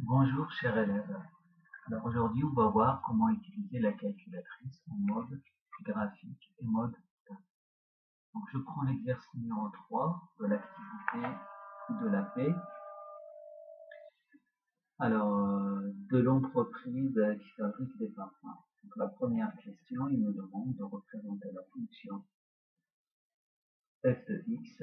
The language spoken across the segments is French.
Bonjour chers élèves. Alors aujourd'hui on va voir comment utiliser la calculatrice en mode graphique et mode table. Donc je prends l'exercice numéro 3 de l'activité de la paix. Alors de l'entreprise qui fabrique des parfums. Donc la première question, il me demande de représenter la fonction f de x.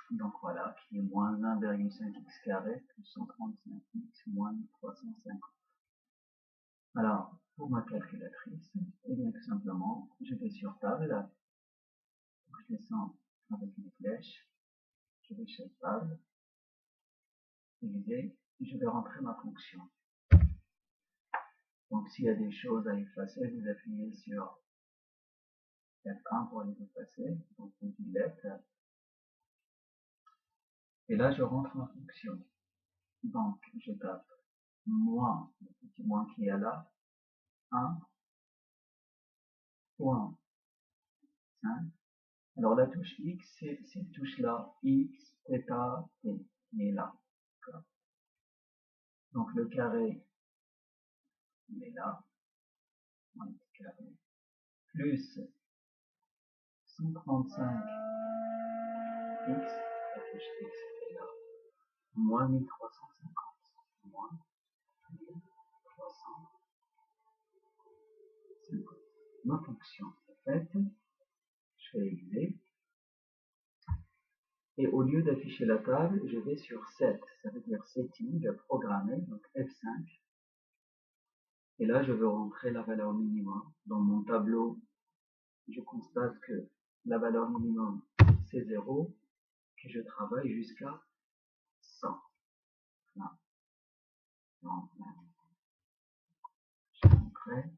Donc voilà, qui est moins 1,5x carré plus 135x moins 350. Alors, pour ma calculatrice, eh bien tout simplement, je vais sur table, je descends avec une flèche, je vais sur table, diviser, et je vais rentrer ma fonction. Donc s'il y a des choses à effacer, vous appuyez sur F1 pour les effacer, donc vous delete, et là je rentre ma fonction. Donc je tape moins, le petit moins qui est là, 1, point 5. Alors la touche X, c'est cette touche-là, X, θ, T, qui est là. Donc le carré, il est là, moins carré, plus 135x, la touche X est là, moins 1350, moins 1350. Ma fonction est faite, je fais exé, et au lieu d'afficher la table, je vais sur set, ça veut dire setting, programmer, donc F5, et là je veux rentrer la valeur minimum. Dans mon tableau, je constate que la valeur minimum c'est 0, que je travaille jusqu'à 100. Là. Donc, là, je rentrais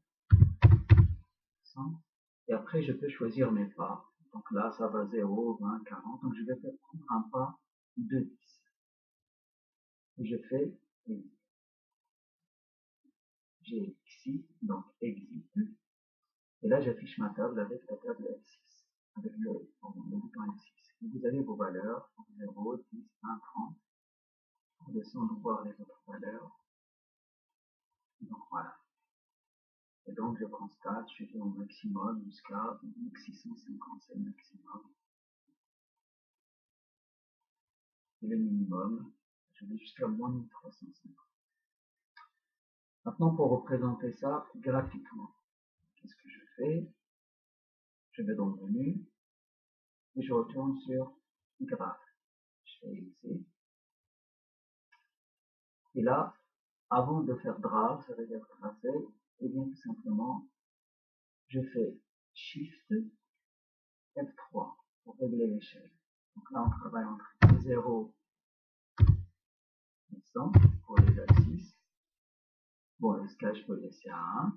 100. Et après, je peux choisir mes pas. Donc là, ça va 0, 20, 40. Donc je vais prendre un pas de 10. Et je fais exit. J'ai exit, donc exit. Et là, j'affiche ma table avec la table F6, avec le bouton F6. Et vous avez vos valeurs, 0, 10, 1, 30. Pour descendre voir les autres valeurs. Donc voilà. Et donc je constate, je vais au maximum jusqu'à 1650, c'est le maximum. Et le minimum, je vais jusqu'à moins 1350. Maintenant, pour représenter ça graphiquement, qu'est-ce que je fais? Je vais dans le menu et je retourne sur graphe. Je fais exit. Et là, avant de faire draw, ça veut dire tracer, et bien tout simplement, je fais Shift F3 pour régler l'échelle. Donc là, on travaille entre 0 et 100 pour les axes. Bon, le scale, je peux le laisser à 1.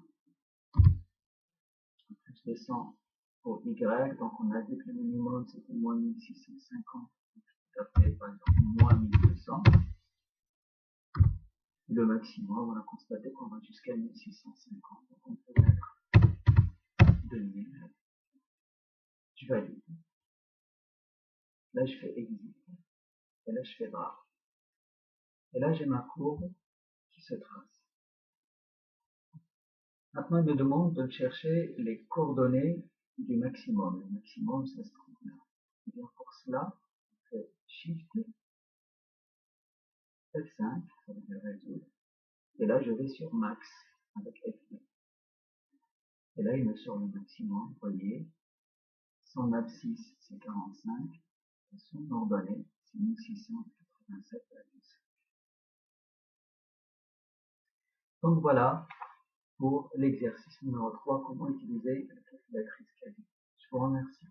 Après, je descends au Y, donc on a vu que le minimum c'était moins 1650. Donc je peux taper par exemple moins 1200. Et le maximum, on a constaté qu'on va jusqu'à 1650. Donc on peut mettre 2000. Je valide. Là, je fais exit. Et là, je fais draw. Et là, j'ai ma courbe qui se trace. Maintenant, il me demande de chercher les coordonnées du maximum. Le maximum, ça se trouve là. Et bien pour cela, on fait Shift F5, ça veut dire résoudre. Et là, je vais sur Max avec F2. Et là, il me sort le maximum. Vous voyez, son abscisse, c'est 45. Et son ordonnée, c'est 1687,5. Donc voilà pour l'exercice numéro 3, comment utiliser la calculatrice Kali. Je vous remercie.